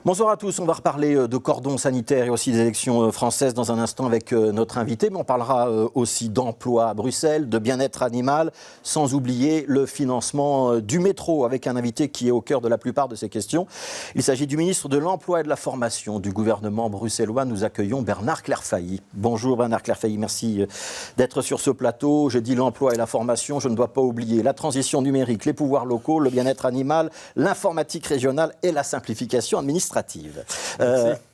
Bonsoir à tous, on va reparler de cordon sanitaire et aussi des élections françaises dans un instant avec notre invité, mais on parlera aussi d'emploi à Bruxelles, de bien-être animal, sans oublier le financement du métro avec un invité qui est au cœur de la plupart de ces questions. Il s'agit du ministre de l'Emploi et de la Formation du gouvernement bruxellois. Nous accueillons Bernard Clairfailly. Bonjour Bernard Clairfailly, merci d'être sur ce plateau. Je dis l'emploi et la formation, je ne dois pas oublier la transition numérique, les pouvoirs locaux, le bien-être animal, l'informatique régionale et la simplification administrative.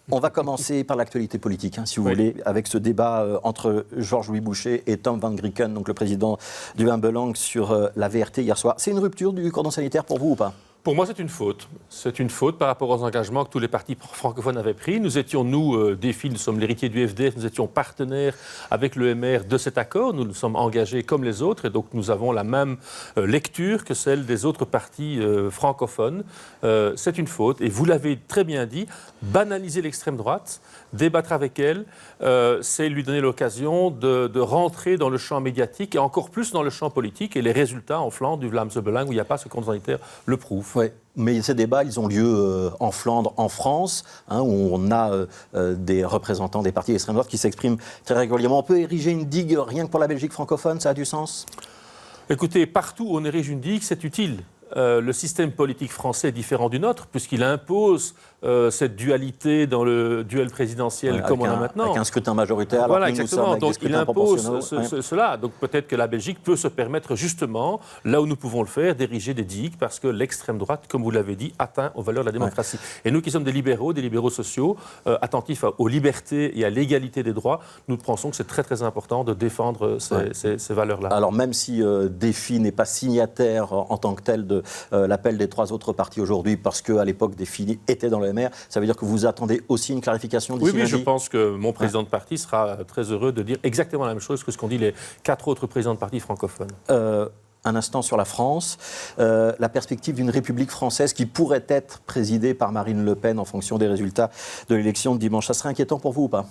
On va commencer par l'actualité politique, si vous voulez, avec ce débat entre Georges-Louis Boucher et Tom van Grieken, donc le président du Humbelang, sur la VRT hier soir. C'est une rupture du cordon sanitaire pour vous ou pas ? Pour moi, c'est une faute. C'est une faute par rapport aux engagements que tous les partis francophones avaient pris. Nous étions, DEFI, nous sommes l'héritier du FDF, nous étions partenaires avec le MR de cet accord. Nous nous sommes engagés comme les autres et donc nous avons la même lecture que celle des autres partis francophones. C'est une faute et vous l'avez très bien dit, banaliser l'extrême droite, débattre avec elle, c'est lui donner l'occasion de rentrer dans le champ médiatique et encore plus dans le champ politique. Et les résultats en Flandre du Vlaamse Belang, où il n'y a pas ce cordon sanitaire, le prouvent. Oui, mais ces débats, ils ont lieu en Flandre, en France, où on a des représentants des partis d'extrême droite qui s'expriment très régulièrement. On peut ériger une digue rien que pour la Belgique francophone, ça a du sens ? Écoutez, partout où on érige une digue, c'est utile. Le système politique français est différent du nôtre, puisqu'il impose cette dualité dans le duel présidentiel comme on a maintenant. Avec un scrutin majoritaire, alors voilà, que nous sommes avec donc des scrutins il impose proportionnels. cela. Donc peut-être que la Belgique peut se permettre justement, là où nous pouvons le faire, d'ériger des digues, parce que l'extrême droite, comme vous l'avez dit, atteint aux valeurs de la démocratie. Et nous qui sommes des libéraux sociaux, attentifs aux libertés et à l'égalité des droits, nous pensons que c'est très très important de défendre ces valeurs-là. Alors même si DEFI n'est pas signataire en tant que tel de l'appel des trois autres partis aujourd'hui, parce qu'à l'époque DEFI était dans le MR, ça veut dire que vous attendez aussi une clarification d'ici lundi ? Oui, je pense que mon président de parti sera très heureux de dire exactement la même chose que ce qu'ont dit les 4 autres présidents de partis francophones. Un instant sur la France, la perspective d'une République française qui pourrait être présidée par Marine Le Pen en fonction des résultats de l'élection de dimanche. Ça serait inquiétant pour vous ou pas ?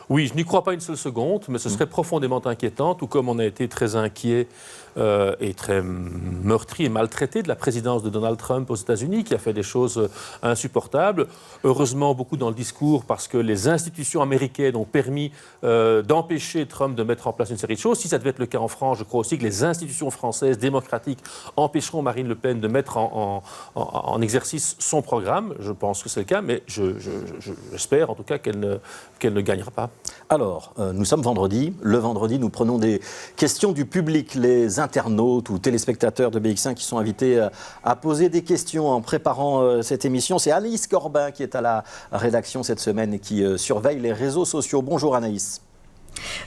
Oui, je n'y crois pas une seule seconde, mais ce serait profondément inquiétant, tout comme on a été très inquiet et très meurtri et maltraité de la présidence de Donald Trump aux États-Unis, qui a fait des choses insupportables. Heureusement, beaucoup dans le discours, parce que les institutions américaines ont permis d'empêcher Trump de mettre en place une série de choses. Si ça devait être le cas en France, je crois aussi que les institutions françaises démocratiques empêcheront Marine Le Pen de mettre en exercice son programme. Je pense que c'est le cas, mais j'espère en tout cas qu'elle ne gagnera pas. Alors, nous sommes vendredi. Le vendredi, nous prenons des questions du public. Les internautes ou téléspectateurs de BX1 qui sont invités à poser des questions en préparant cette émission. C'est Anaïs Corbin qui est à la rédaction cette semaine et qui surveille les réseaux sociaux. Bonjour Anaïs.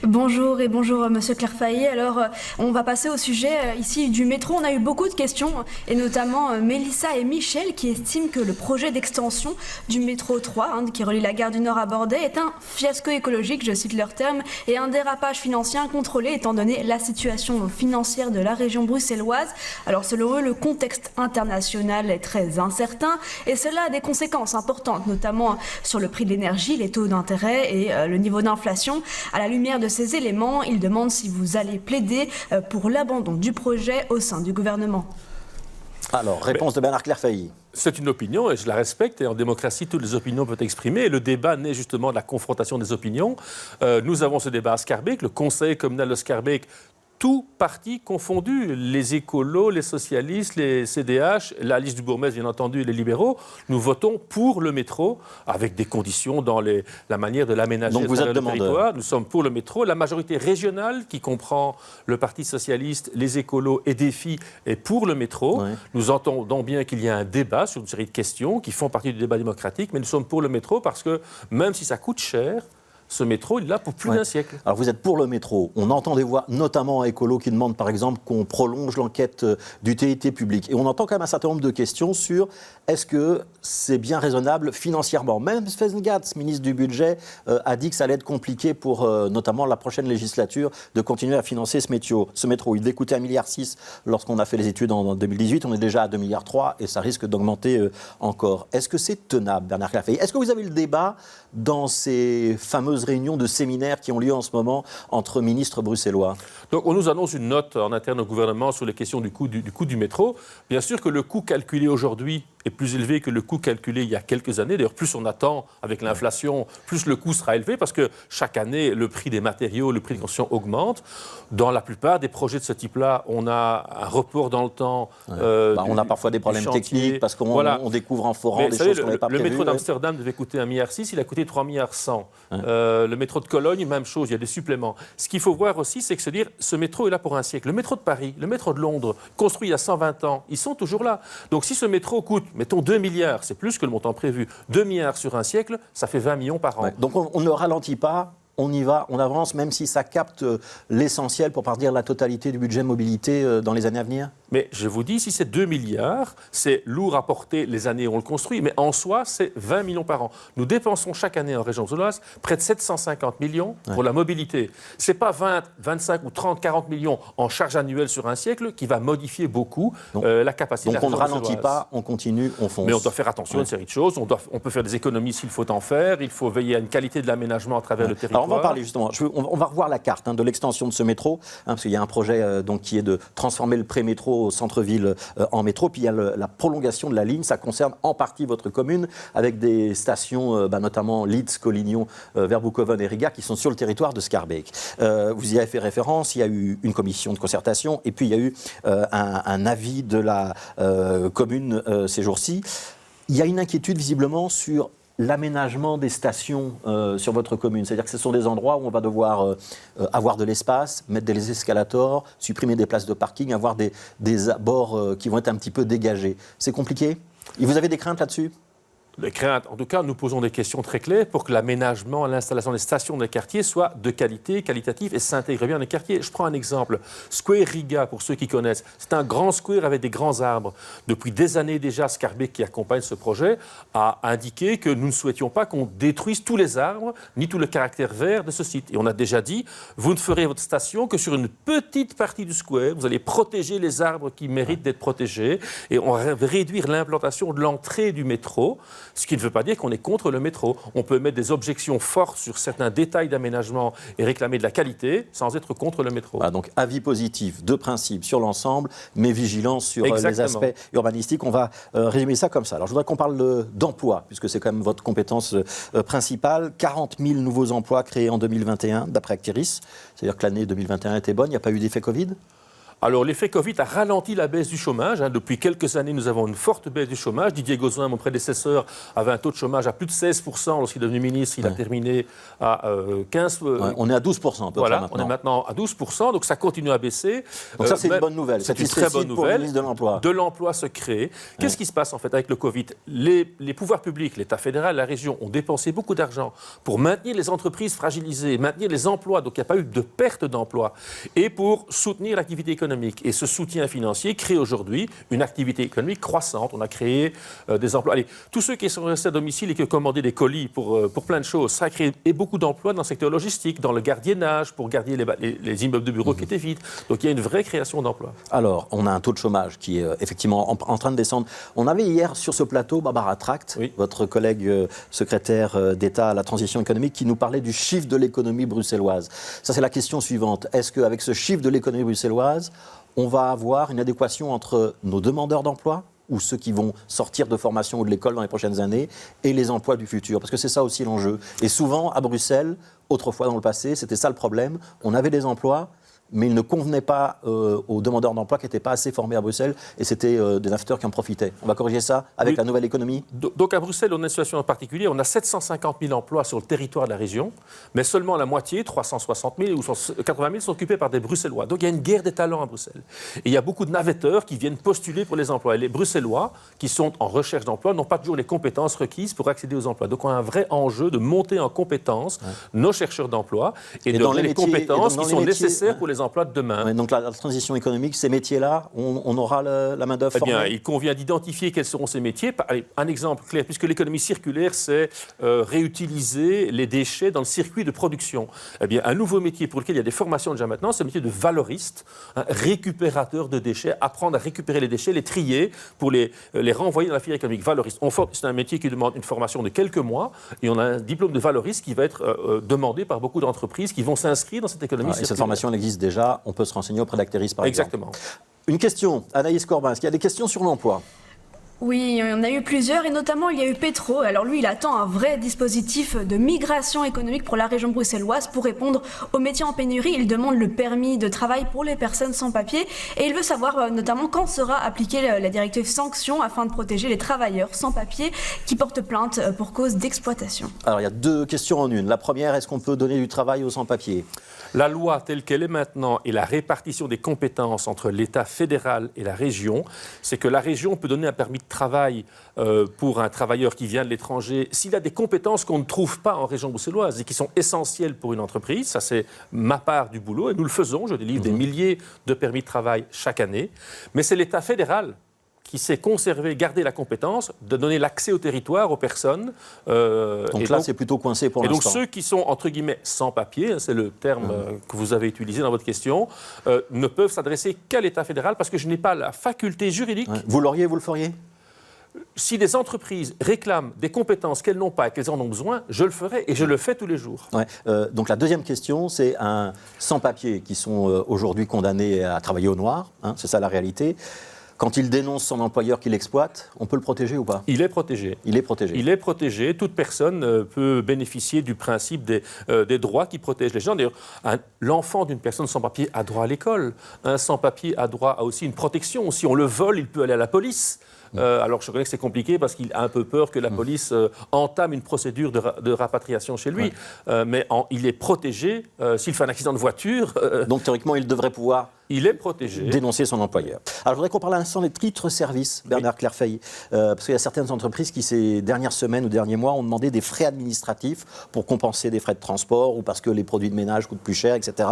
Bonjour et bonjour Monsieur Clairfailly. Alors on va passer au sujet ici du métro. On a eu beaucoup de questions et notamment Mélissa et Michel qui estiment que le projet d'extension du métro 3 qui relie la gare du Nord à Bordeaux est un fiasco écologique, je cite leurs termes, et un dérapage financier incontrôlé étant donné la situation financière de la région bruxelloise. Alors selon eux, le contexte international est très incertain et cela a des conséquences importantes, notamment sur le prix de l'énergie, les taux d'intérêt et le niveau d'inflation. À la lumière de ces éléments, il demande si vous allez plaider pour l'abandon du projet au sein du gouvernement. Alors, réponse de Bernard Clairfailly. C'est une opinion et je la respecte. Et en démocratie, toutes les opinions peuvent exprimer. Et le débat naît justement de la confrontation des opinions. Nous avons ce débat à Schaerbeek, le conseil communal de Schaerbeek, tous partis confondus, les écolos, les socialistes, les CDH, la liste du bourgmestre, bien entendu, et les libéraux, nous votons pour le métro, avec des conditions dans la manière de l'aménager. Donc vous êtes demandeur. Nous sommes pour le métro. La majorité régionale, qui comprend le Parti socialiste, les écolos et DEFI, est pour le métro. Oui. Nous entendons bien qu'il y a un débat sur une série de questions qui font partie du débat démocratique, mais nous sommes pour le métro parce que, même si ça coûte cher, ce métro, il est là pour plus d'un siècle. Alors vous êtes pour le métro. On entend des voix, notamment à Écolo, qui demandent par exemple qu'on prolonge l'enquête d'utilité publique. Et on entend quand même un certain nombre de questions sur est-ce que c'est bien raisonnable financièrement. Même Sven Gatz, ministre du Budget, a dit que ça allait être compliqué pour notamment la prochaine législature de continuer à financer ce métro. Il décoûtait 1,6 milliard lorsqu'on a fait les études en 2018. On est déjà à 2,3 milliards et ça risque d'augmenter encore. Est-ce que c'est tenable, Bernard Clairfailly ? Est-ce que vous avez le débat dans ces fameuses réunions de séminaires qui ont lieu en ce moment entre ministres bruxellois? Donc on nous annonce une note en interne au gouvernement sur les questions du coût du métro. Bien sûr que le coût calculé aujourd'hui est plus élevé que le coût calculé il y a quelques années. D'ailleurs, plus on attend avec l'inflation, plus le coût sera élevé parce que chaque année, le prix des matériaux, le prix de construction augmente. Dans la plupart des projets de ce type-là, on a un report dans le temps. On a parfois des problèmes techniques parce qu'on découvre en forant des choses qu'on n'avait pas prévues. Le métro d'Amsterdam devait coûter 1,6 milliard, il a coûté 3,1 milliards. Le métro de Cologne, même chose, il y a des suppléments. Ce qu'il faut voir aussi, c'est que se dire, ce métro est là pour un siècle. Le métro de Paris, le métro de Londres, construit il y a 120 ans, ils sont toujours là. Donc si ce métro coûte, mettons 2 milliards, c'est plus que le montant prévu, 2 milliards sur un siècle, ça fait 20 millions par an. Donc on ne ralentit pas. On y va, on avance, même si ça capte l'essentiel, pour pas dire la totalité du budget mobilité dans les années à venir. Mais je vous dis, si c'est 2 milliards, c'est lourd à porter les années où on le construit, mais en soi, c'est 20 millions par an. Nous dépensons chaque année en région bruxelloise près de 750 millions pour la mobilité. Ce n'est pas 20, 25 ou 30, 40 millions en charge annuelle sur un siècle qui va modifier beaucoup la capacité de la région bruxelloise. Donc on ne ralentit pas, on continue, on fonce. Mais on doit faire attention à une série de choses. On peut faire des économies s'il faut en faire. Il faut veiller à une qualité de l'aménagement à travers le territoire. Alors on va en parler justement. On va revoir la carte de l'extension de ce métro, parce qu'il y a un projet qui est de transformer le pré-métro au centre-ville en métro. Puis il y a la prolongation de la ligne. Ça concerne en partie votre commune, avec des stations, notamment Leeds, Collignon, Verboeckhoven et Riga, qui sont sur le territoire de Schaerbeek. Vous y avez fait référence. Il y a eu une commission de concertation, et puis il y a eu un avis de la commune ces jours-ci. Il y a une inquiétude visiblement sur l'aménagement des stations sur votre commune. C'est-à-dire que ce sont des endroits où on va devoir avoir de l'espace, mettre des escalators, supprimer des places de parking, avoir des abords qui vont être un petit peu dégagés. C'est compliqué ? Et vous avez des craintes là-dessus ? Les craintes, en tout cas, nous posons des questions très claires pour que l'aménagement, l'installation des stations des quartiers soit de qualité, qualitatif et s'intègre bien dans les quartiers. Je prends un exemple. Square Riga, pour ceux qui connaissent, c'est un grand square avec des grands arbres. Depuis des années déjà, Schaerbeek, qui accompagne ce projet, a indiqué que nous ne souhaitions pas qu'on détruise tous les arbres, ni tout le caractère vert de ce site. Et on a déjà dit, vous ne ferez votre station que sur une petite partie du square. Vous allez protéger les arbres qui méritent d'être protégés et on va réduire l'implantation de l'entrée du métro. Ce qui ne veut pas dire qu'on est contre le métro. On peut mettre des objections fortes sur certains détails d'aménagement et réclamer de la qualité sans être contre le métro. Voilà, donc avis positif de principe sur l'ensemble, mais vigilance sur les aspects urbanistiques. On va résumer ça comme ça. Alors je voudrais qu'on parle d'emploi, puisque c'est quand même votre compétence principale. 40 000 nouveaux emplois créés en 2021, d'après Actiris. C'est-à-dire que l'année 2021 était bonne, il n'y a pas eu d'effet Covid ? Alors, l'effet Covid a ralenti la baisse du chômage. Depuis quelques années, nous avons une forte baisse du chômage. Didier Gauzoin, mon prédécesseur, avait un taux de chômage à plus de 16% lorsqu'il est devenu ministre. Il a terminé à 15%. On est à 12% à peu près maintenant. On est maintenant à 12%, donc ça continue à baisser. Donc ça, c'est une bonne nouvelle. C'est une très bonne nouvelle. De l'emploi. De l'emploi se crée. Qu'est-ce qui se passe en fait avec le Covid ? Les pouvoirs publics, l'État fédéral, la région, ont dépensé beaucoup d'argent pour maintenir les entreprises fragilisées, maintenir les emplois, donc il n'y a pas eu de perte d'emploi, et pour soutenir l'activité économique. Et ce soutien financier crée aujourd'hui une activité économique croissante. On a créé des emplois. Allez, tous ceux qui sont restés à domicile et qui ont commandé des colis pour plein de choses, ça a créé beaucoup d'emplois dans le secteur logistique, dans le gardiennage, pour garder les immeubles de bureaux qui étaient vides. Donc il y a une vraie création d'emplois. Alors, on a un taux de chômage qui est effectivement en train de descendre. On avait hier sur ce plateau Barbara Tract, votre collègue secrétaire d'État à la transition économique, qui nous parlait du chiffre de l'économie bruxelloise. Ça, c'est la question suivante. Est-ce qu'avec ce chiffre de l'économie bruxelloise, on va avoir une adéquation entre nos demandeurs d'emploi, ou ceux qui vont sortir de formation ou de l'école dans les prochaines années, et les emplois du futur ? Parce que c'est ça aussi l'enjeu. Et souvent, à Bruxelles, autrefois dans le passé, c'était ça le problème. On avait des emplois, mais ils ne convenaient pas aux demandeurs d'emploi qui n'étaient pas assez formés à Bruxelles, et c'était des acteurs qui en profitaient. On va corriger ça avec la nouvelle économie ? Donc à Bruxelles, on a une situation en particulier. On a 750 000 emplois sur le territoire de la région, mais seulement la moitié, 360 000 ou 80 000, sont occupés par des Bruxellois. Donc il y a une guerre des talents à Bruxelles. Et il y a beaucoup de navetteurs qui viennent postuler pour les emplois. Et les Bruxellois, qui sont en recherche d'emploi, n'ont pas toujours les compétences requises pour accéder aux emplois. Donc on a un vrai enjeu de monter en compétences nos chercheurs d'emploi et de donner les compétences qui sont nécessaires pour les emplois de demain. Ouais, donc la transition économique, ces métiers-là, on aura la main-d'œuvre formée. Eh bien, il convient d'identifier quels seront ces métiers. Allez, un exemple clair, puisque l'économie circulaire, c'est réutiliser les déchets dans le circuit de production. Eh bien, un nouveau métier pour lequel il y a des formations déjà maintenant, c'est le métier de valoriste, récupérateur de déchets, apprendre à récupérer les déchets, les trier pour les renvoyer dans la filière économique. Valoriste. C'est un métier qui demande une formation de quelques mois et on a un diplôme de valoriste qui va être demandé par beaucoup d'entreprises qui vont s'inscrire dans cette économie circulaire. Et cette formation, elle existe déjà. On peut se renseigner auprès d'Actiris, par exemple. Exactement. Une question, Anaïs Corbin, est-ce qu'il y a des questions sur l'emploi ? Oui, il y en a eu plusieurs et notamment il y a eu Petro. Alors lui, il attend un vrai dispositif de migration économique pour la région bruxelloise pour répondre aux métiers en pénurie. Il demande le permis de travail pour les personnes sans papier et il veut savoir notamment quand sera appliquée la directive sanction afin de protéger les travailleurs sans papier qui portent plainte pour cause d'exploitation. Alors il y a deux questions en une. La première, est-ce qu'on peut donner du travail aux sans-papiers ? La loi telle qu'elle est maintenant et la répartition des compétences entre l'État fédéral et la région, c'est que la région peut donner un permis de travail pour un travailleur qui vient de l'étranger s'il a des compétences qu'on ne trouve pas en région bruxelloise et qui sont essentielles pour une entreprise. Ça, c'est ma part du boulot et nous le faisons. Je délivre des milliers de permis de travail chaque année. Mais c'est l'État fédéral qui sait conserver, garder la compétence de donner l'accès au territoire aux personnes. Donc là, c'est plutôt coincé pour l'instant. Et donc ceux qui sont, entre guillemets, sans papier, c'est le terme que vous avez utilisé dans votre question, ne peuvent s'adresser qu'à l'État fédéral parce que je n'ai pas la faculté juridique. Ouais. Vous l'auriez, vous le feriez ? Si des entreprises réclament des compétences qu'elles n'ont pas et qu'elles en ont besoin, je le ferai et je le fais tous les jours. Ouais. Donc la deuxième question, c'est un sans-papiers qui sont aujourd'hui condamnés à travailler au noir, hein, c'est ça la réalité. Quand il dénonce son employeur qui l'exploite, on peut le protéger ou pas ? Il est protégé. Il est protégé. Il est protégé. Toute personne peut bénéficier du principe des droits qui protègent les gens. D'ailleurs, l'enfant d'une personne sans papier a droit à l'école. Un sans papier a droit à aussi une protection. Si on le vole, il peut aller à la police. Alors je reconnais que c'est compliqué parce qu'il a un peu peur que la police entame une procédure de rapatriation chez lui. Ouais. Mais il est protégé s'il fait un accident de voiture. Donc théoriquement, il devrait pouvoir il est protégé. Dénoncer son employeur. Alors je voudrais qu'on parle à l'instant des titres-services, Bernard Clerfay. Parce qu'il y a certaines entreprises qui, ces dernières semaines ou derniers mois, ont demandé des frais administratifs pour compenser des frais de transport ou parce que les produits de ménage coûtent plus cher, etc.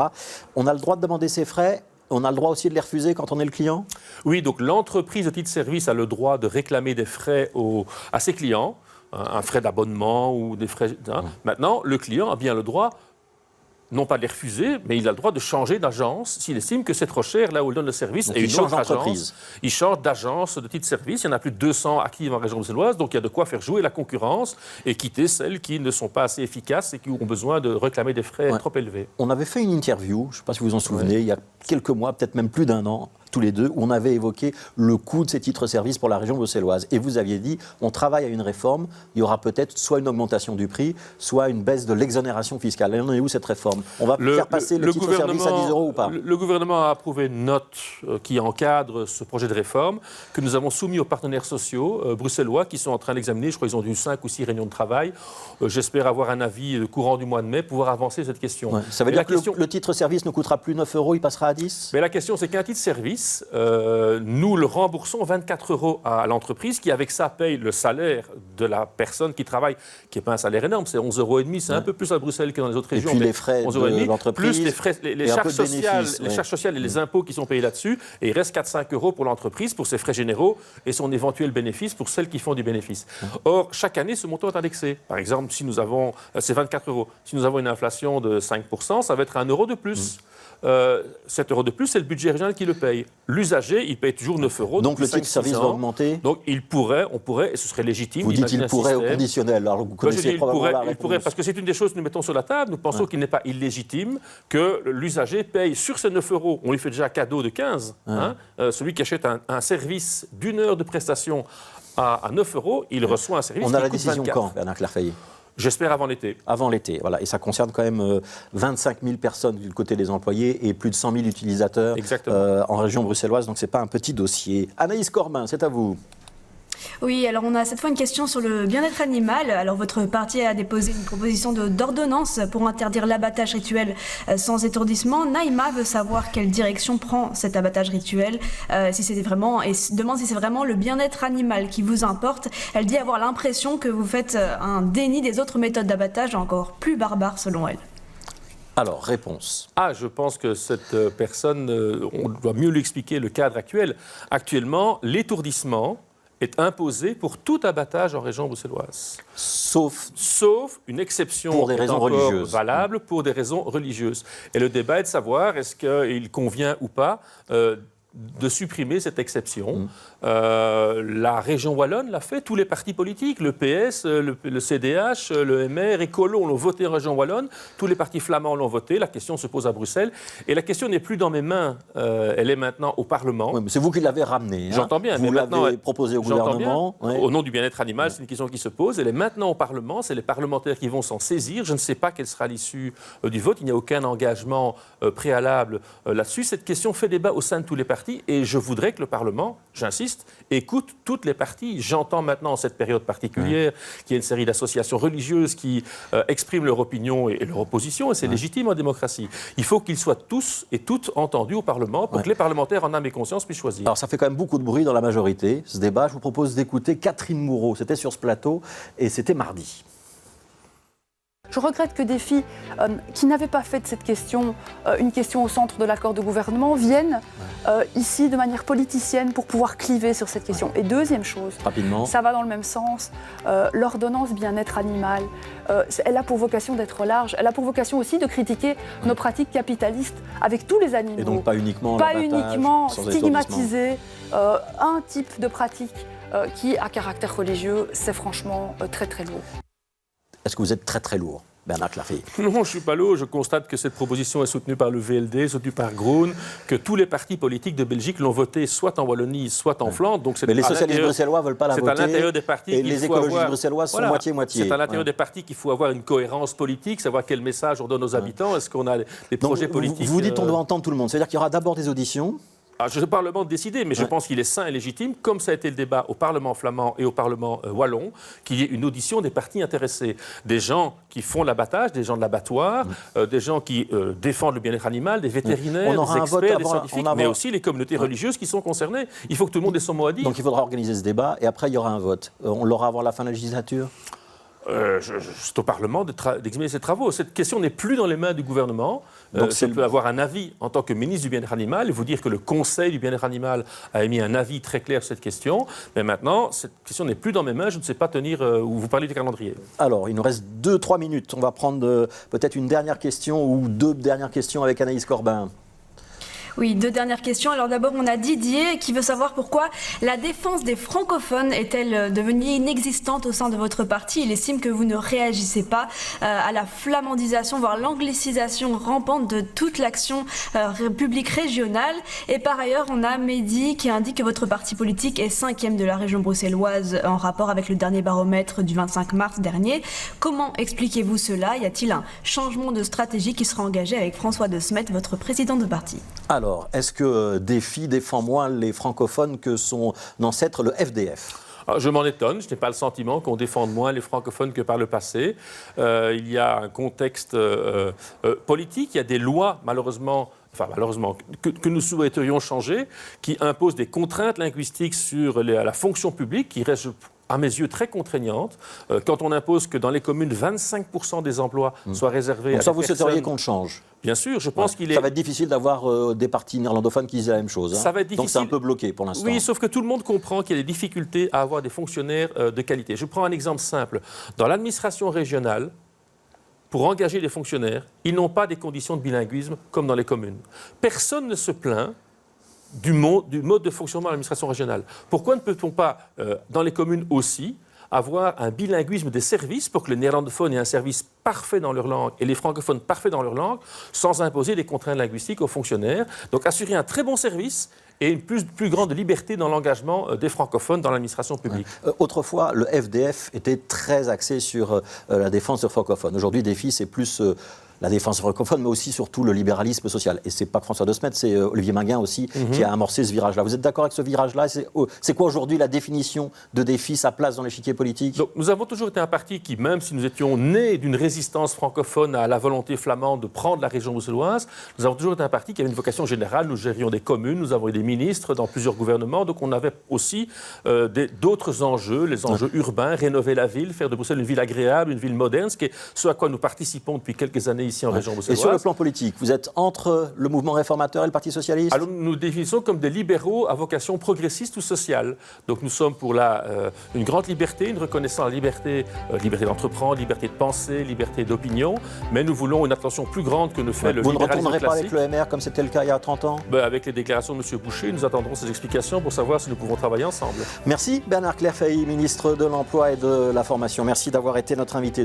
On a le droit de demander ces frais. On a le droit aussi de les refuser quand on est le client ? Oui, donc l'entreprise de titre-service a le droit de réclamer des frais à ses clients, un frais d'abonnement ou des frais... Maintenant, le client a bien le droit, non pas de les refuser, mais il a le droit de changer d'agence s'il estime que c'est trop cher là où il donne le service. Donc et une autre agence. Il change d'agence de titre-service. Il y en a plus de 200 actives en région bruxelloise, donc il y a de quoi faire jouer la concurrence et quitter celles qui ne sont pas assez efficaces et qui ont besoin de réclamer des frais trop élevés. On avait fait une interview, je ne sais pas si vous vous en souvenez, il y a quelques mois, peut-être même plus d'un an, tous les deux, où on avait évoqué le coût de ces titres-services pour la région bruxelloise. Et vous aviez dit, on travaille à une réforme, il y aura peut-être soit une augmentation du prix, soit une baisse de l'exonération fiscale. Et on est où cette réforme ? On va faire passer le titre-service à 10 € ou pas ? Le gouvernement a approuvé une note qui encadre ce projet de réforme que nous avons soumis aux partenaires sociaux bruxellois qui sont en train d'examiner. Je crois qu'ils ont eu 5 ou 6 réunions de travail. J'espère avoir un avis courant du mois de mai pour pouvoir avancer cette question. Ouais. Ça veut dire que le titre-service ne coûtera plus 9 €, il passera à 10 ? Mais la question, c'est qu'un titre-service, nous le remboursons 24 € à l'entreprise qui, avec ça, paye le salaire de la personne qui travaille, qui n'est pas un salaire énorme, c'est 11,5 €. C'est un peu plus à Bruxelles que dans les autres régions. Et puis les frais de l'entreprise, plus les charges sociales et les impôts qui sont payés là-dessus. Et il reste 4-5 € pour l'entreprise, pour ses frais généraux et son éventuel bénéfice pour celles qui font du bénéfice. Or, chaque année, ce montant est indexé. Par exemple, si nous avons, c'est 24 €. Si nous avons une inflation de 5%, ça va être 1 € de plus. 7 € de plus, c'est le budget régional qui le paye. L'usager, il paye toujours 9 €. Donc le titre-service va augmenter ? Donc on pourrait, et ce serait légitime. Vous dites qu'il pourrait au conditionnel, alors vous connaissez probablement la réponse. Il pourrait, parce que c'est une des choses que nous mettons sur la table. Nous pensons qu'il n'est pas illégitime que l'usager paye sur ces 9 €, on lui fait déjà un cadeau de 15 €. Celui qui achète un service d'1 heure de prestation à 9 €, il reçoit un service qui coûte 24 €. On a la décision quand, Bernard Clerfay ? J'espère avant l'été. Avant l'été, voilà. Et ça concerne quand même 25 000 personnes du côté des employés et plus de 100 000 utilisateurs en région bruxelloise. Donc ce n'est pas un petit dossier. Anaïs Cormin, c'est à vous. Oui, alors on a cette fois une question sur le bien-être animal. Alors votre parti a déposé une proposition d'ordonnance pour interdire l'abattage rituel sans étourdissement. Naïma veut savoir quelle direction prend cet abattage rituel, si c'est vraiment, et demande si c'est vraiment le bien-être animal qui vous importe. Elle dit avoir l'impression que vous faites un déni des autres méthodes d'abattage encore plus barbares selon elle. Alors, réponse. Je pense que cette personne, on doit mieux lui expliquer le cadre actuel. Actuellement, l'étourdissement est imposé pour tout abattage en région bruxelloise. Sauf une exception pour des raisons religieuses. Valable pour des raisons religieuses. Et le débat est de savoir est-ce qu'il convient ou pas de supprimer cette exception. La région wallonne l'a fait, tous les partis politiques, le PS, le CDH, le MR, Écolo l'ont voté en région wallonne, tous les partis flamands l'ont voté, la question se pose à Bruxelles, et la question n'est plus dans mes mains, elle est maintenant au Parlement. Oui, mais c'est vous qui l'avez ramenée. Hein. J'entends bien. Vous l'avez proposé au gouvernement. Ouais. Au nom du bien-être animal, c'est une question qui se pose, elle est maintenant au Parlement, c'est les parlementaires qui vont s'en saisir, je ne sais pas quelle sera l'issue du vote, il n'y a aucun engagement préalable là-dessus, cette question fait débat au sein de tous les partis, et je voudrais que le Parlement, j'insiste, écoute toutes les parties. J'entends maintenant, en cette période particulière, qu'il y a une série d'associations religieuses qui expriment leur opinion et leur opposition, et c'est légitime en démocratie. Il faut qu'ils soient tous et toutes entendus au Parlement pour que les parlementaires en âme et conscience puissent choisir. Alors ça fait quand même beaucoup de bruit dans la majorité, ce débat. Je vous propose d'écouter Catherine Moureau. C'était sur ce plateau et c'était mardi. Je regrette que des filles qui n'avaient pas fait de cette question une question au centre de l'accord de gouvernement viennent ici de manière politicienne pour pouvoir cliver sur cette question. Et deuxième chose, rapidement, ça va dans le même sens, l'ordonnance bien-être animal, elle a pour vocation d'être large, elle a pour vocation aussi de critiquer nos pratiques capitalistes avec tous les animaux. Et donc pas uniquement stigmatiser un type de pratique qui, à caractère religieux, c'est franchement très très lourd. Est-ce que vous êtes très très lourd, Bernard Claffey? Non, je ne suis pas lourd. Je constate que cette proposition est soutenue par le VLD, soutenue par Groen, que tous les partis politiques de Belgique l'ont votée soit en Wallonie, soit en Flandre. Donc mais les socialistes bruxellois ne veulent pas la voter. C'est à l'intérieur des partis et les écologistes bruxellois sont moitié-moitié. C'est à l'intérieur des partis qu'il faut avoir une cohérence politique, savoir quel message on donne aux habitants. Est-ce qu'on a des projets politiques Vous dites qu'on doit entendre tout le monde. C'est-à-dire qu'il y aura d'abord des auditions. Je ne sais pas le Parlement de décider, mais je pense qu'il est sain et légitime, comme ça a été le débat au Parlement flamand et au Parlement wallon, qu'il y ait une audition des partis intéressés. Des gens qui font l'abattage, des gens de l'abattoir, des gens qui défendent le bien-être animal, des vétérinaires, des experts, des scientifiques, mais aussi les communautés religieuses qui sont concernées. Il faut que tout le monde ait son mot à dire. Donc il faudra organiser ce débat et après il y aura un vote. On l'aura avant la fin de la législature? C'est au Parlement d'examiner ces travaux. Cette question n'est plus dans les mains du gouvernement. Donc je peux avoir un avis en tant que ministre du bien-être animal et vous dire que le Conseil du bien-être animal a émis un avis très clair sur cette question. Mais maintenant, cette question n'est plus dans mes mains. Je ne sais pas tenir ou vous parler du calendrier. Alors, il nous reste 2-3 minutes. On va prendre peut-être une dernière question ou 2 dernières questions avec Anaïs Corbin. Oui, 2 dernières questions. Alors d'abord, on a Didier qui veut savoir pourquoi la défense des francophones est-elle devenue inexistante au sein de votre parti. Il estime que vous ne réagissez pas à la flamandisation, voire l'anglicisation rampante de toute l'action publique régionale. Et par ailleurs, on a Mehdi qui indique que votre parti politique est 5e de la région bruxelloise en rapport avec le dernier baromètre du 25 mars dernier. Comment expliquez-vous cela? Y a-t-il un changement de stratégie qui sera engagé avec François De Smet, votre président de parti? Alors, est-ce que Défi défend moins les francophones que son ancêtre, le FDF? Alors, je m'en étonne, je n'ai pas le sentiment qu'on défende moins les francophones que par le passé. Il y a un contexte politique, il y a des lois, malheureusement, que nous souhaiterions changer, qui imposent des contraintes linguistiques sur la fonction publique, qui restent, à mes yeux, très contraignantes. Quand on impose que dans les communes, 25% des emplois soient réservés à des ça, vous personnes... souhaiteriez qu'on le change? Bien sûr, je pense qu'il est... Ça va être difficile d'avoir des partis néerlandophones qui disent la même chose. Hein. Ça va être difficile. Donc c'est un peu bloqué pour l'instant. Oui, sauf que tout le monde comprend qu'il y a des difficultés à avoir des fonctionnaires de qualité. Je prends un exemple simple. Dans l'administration régionale, pour engager des fonctionnaires, ils n'ont pas des conditions de bilinguisme comme dans les communes. Personne ne se plaint du mode de fonctionnement de l'administration régionale. Pourquoi ne peut-on pas, dans les communes aussi, avoir un bilinguisme des services pour que les néerlandophones aient un service parfait dans leur langue et les francophones parfaits dans leur langue, sans imposer des contraintes linguistiques aux fonctionnaires. Donc assurer un très bon service et une plus grande liberté dans l'engagement des francophones dans l'administration publique. Autrefois, le FDF était très axé sur la défense des francophones. Aujourd'hui, Défi, c'est plus... la défense francophone, mais aussi surtout le libéralisme social. Et c'est pas que François De Smet, c'est Olivier Minguin aussi qui a amorcé ce virage-là. Vous êtes d'accord avec ce virage-là? C'est quoi aujourd'hui la définition de Défi, sa place dans l'échiquier politique? Donc, nous avons toujours été un parti qui, même si nous étions nés d'une résistance francophone à la volonté flamande de prendre la région bruxelloise, nous avons toujours été un parti qui avait une vocation générale. Nous gérions des communes, nous avons eu des ministres dans plusieurs gouvernements, donc on avait aussi d'autres enjeux, les enjeux urbains, rénover la ville, faire de Bruxelles une ville agréable, une ville moderne, ce qui est ce à quoi nous participons depuis quelques années ici en région Et bruxelloise. sur le plan politique, vous êtes entre le mouvement réformateur et le Parti socialiste? Alors, nous nous définissons comme des libéraux à vocation progressiste ou sociale. Donc nous sommes pour une grande liberté, une reconnaissance de la liberté, liberté d'entreprendre, liberté de penser, liberté d'opinion, mais nous voulons une attention plus grande que ne fait le Vous ne libéralisme retournerez pas classique. avec le MR comme c'était le cas il y a 30 ans? Avec les déclarations de M. Boucher, nous attendrons ses explications pour savoir si nous pouvons travailler ensemble. Merci Bernard Clerfailly, ministre de l'Emploi et de la Formation. Merci d'avoir été notre invité.